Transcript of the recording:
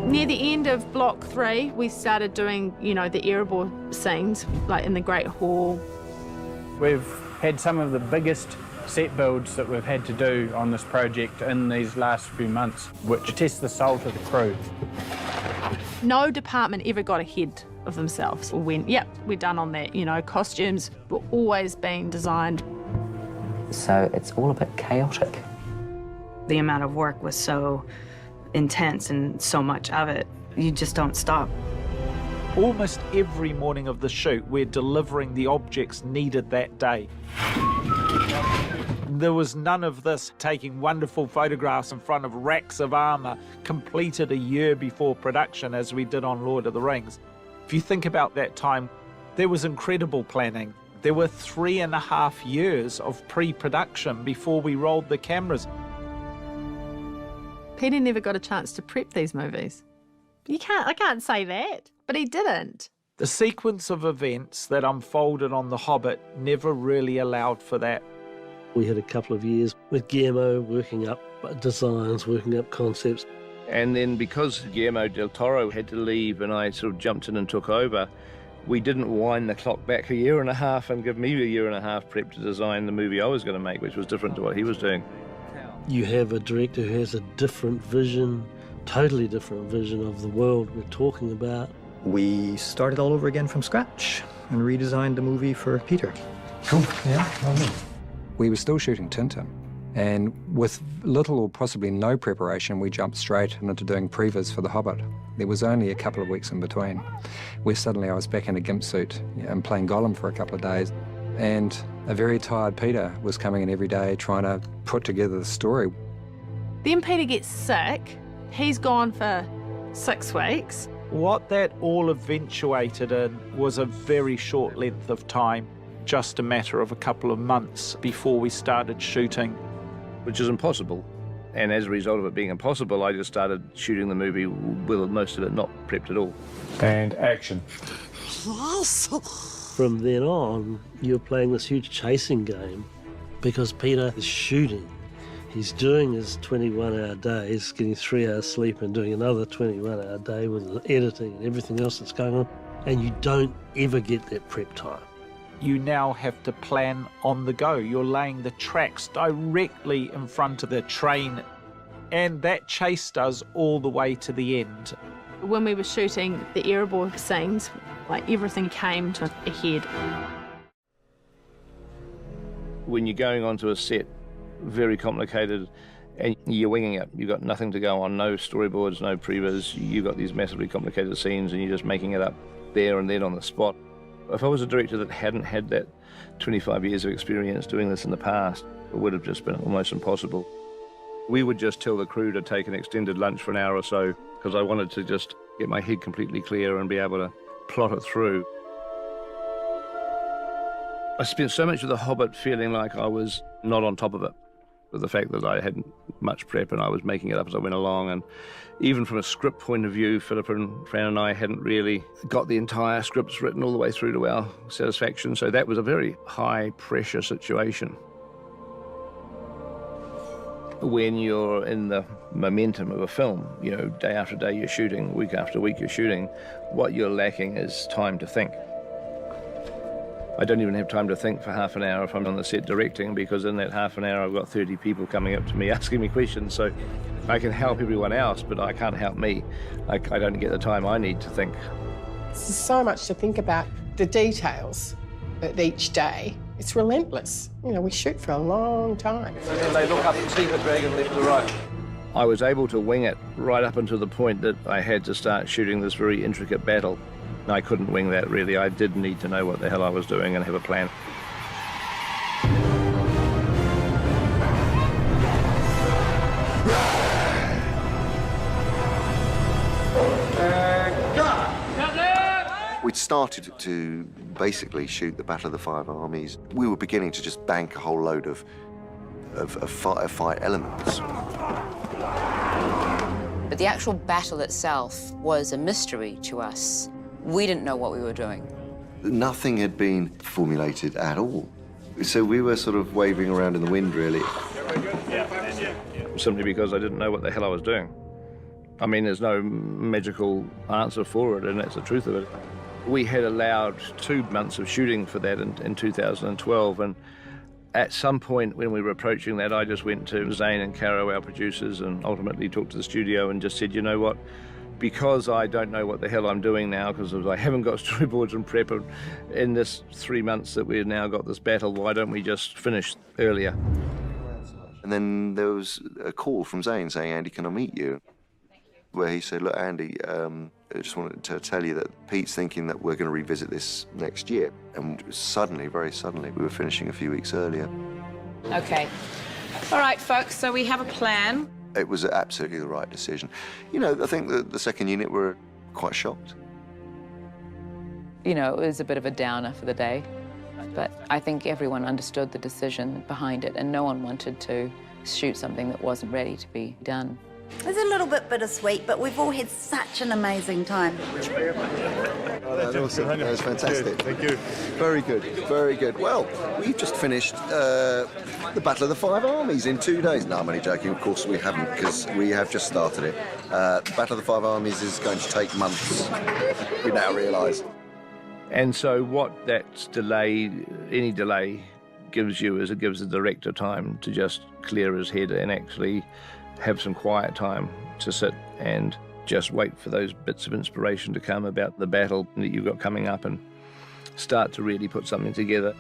Near the end of Block 3, we started doing, the airable scenes, like in the Great Hall. We've had some of the biggest set builds that we've had to do on this project in these last few months, which test the salt of the crew. No department ever got ahead of themselves or went, yep, we're done on that. Costumes were always being designed. So it's all a bit chaotic. The amount of work was so intense and so much of it, you just don't stop. Almost every morning of the shoot, we're delivering the objects needed that day. There was none of this taking wonderful photographs in front of racks of armour completed a year before production as we did on Lord of the Rings. If you think about that time, there was incredible planning. There were 3.5 years of pre-production before we rolled the cameras. Peter never got a chance to prep these movies. I can't say that, but he didn't. The sequence of events that unfolded on The Hobbit never really allowed for that. We had a couple of years with Guillermo working up designs, working up concepts. And then because Guillermo del Toro had to leave and I sort of jumped in and took over, we didn't wind the clock back 1.5 years and give me 1.5 years prep to design the movie I was going to make, which was different to what he was doing. You have a director who has a different vision, totally different vision of the world we're talking about. We started all over again from scratch and redesigned the movie for Peter. Cool, yeah, lovely. We were still shooting Tintin, and with little or possibly no preparation, we jumped straight into doing previs for The Hobbit. There was only a couple of weeks in between, where suddenly I was back in a gimp suit and playing Gollum for a couple of days, and a very tired Peter was coming in every day trying to put together the story. Then Peter gets sick. He's gone for 6 weeks. What that all eventuated in was a very short length of time, just a matter of a couple of months before we started shooting. Which is impossible. And as a result of it being impossible, I just started shooting the movie with most of it not prepped at all. And action. From then on, you're playing this huge chasing game because Peter is shooting. He's doing his 21-hour days, getting 3 hours sleep and doing another 21-hour day with the editing and everything else that's going on, and you don't ever get that prep time. You now have to plan on the go. You're laying the tracks directly in front of the train, and that chased us all the way to the end. When we were shooting the airable scenes, everything came to a head. When you're going onto a set, very complicated, and you're winging it. You've got nothing to go on, no storyboards, no previs. You've got these massively complicated scenes and you're just making it up there and then on the spot. If I was a director that hadn't had that 25 years of experience doing this in the past, it would have just been almost impossible. We would just tell the crew to take an extended lunch for an hour or so because I wanted to just get my head completely clear and be able to plot it through. I spent so much of The Hobbit feeling like I was not on top of it, with the fact that I hadn't much prep and I was making it up as I went along. And even from a script point of view, Philip and Fran and I hadn't really got the entire scripts written all the way through to our satisfaction. So that was a very high pressure situation. When you're in the momentum of a film, day after day you're shooting, week after week you're shooting, what you're lacking is time to think. I don't even have time to think for half an hour if I'm on the set directing, because in that half an hour I've got 30 people coming up to me asking me questions. So I can help everyone else, but I can't help me. I don't get the time I need to think. There's so much to think about, the details of each day. It's relentless. We shoot for a long time. And they look up and see the dragon left to right. I was able to wing it right up until the point that I had to start shooting this very intricate battle. I couldn't wing that, really. I did need to know what the hell I was doing and have a plan. We'd started to basically shoot the Battle of the Five Armies. We were beginning to just bank a whole load of fight elements. But the actual battle itself was a mystery to us. We didn't know what we were doing. Nothing had been formulated at all. So we were sort of waving around in the wind, really. Simply because I didn't know what the hell I was doing. I mean, there's no magical answer for it, and that's the truth of it. We had allowed 2 months of shooting for that in 2012, and at some point when we were approaching that, I just went to Zane and Caro, our producers, and ultimately talked to the studio and just said, you know what, because I don't know what the hell I'm doing now, because I haven't got storyboards and prep in this 3 months that we've now got this battle, why don't we just finish earlier? And then there was a call from Zane saying, Andy, can I meet you? Where he said, look, Andy, I just wanted to tell you that Pete's thinking that we're going to revisit this next year. And suddenly, very suddenly, we were finishing a few weeks earlier. Okay. All right, folks, so we have a plan. It was absolutely the right decision. You know, I think the second unit were quite shocked. You know, it was a bit of a downer for the day, but I think everyone understood the decision behind it, and no one wanted to shoot something that wasn't ready to be done. It's a little bit bittersweet, but we've all had such an amazing time. Oh, that was awesome. That was fantastic. Thank you. Very good, very good. Well, we've just finished the Battle of the Five Armies in 2 days. No, I'm only joking. Of course we haven't, because we have just started it. The Battle of the Five Armies is going to take months, we now realise. And so what that delay, any delay, gives you is it gives the director time to just clear his head and actually have some quiet time to sit and just wait for those bits of inspiration to come about the battle that you've got coming up and start to really put something together.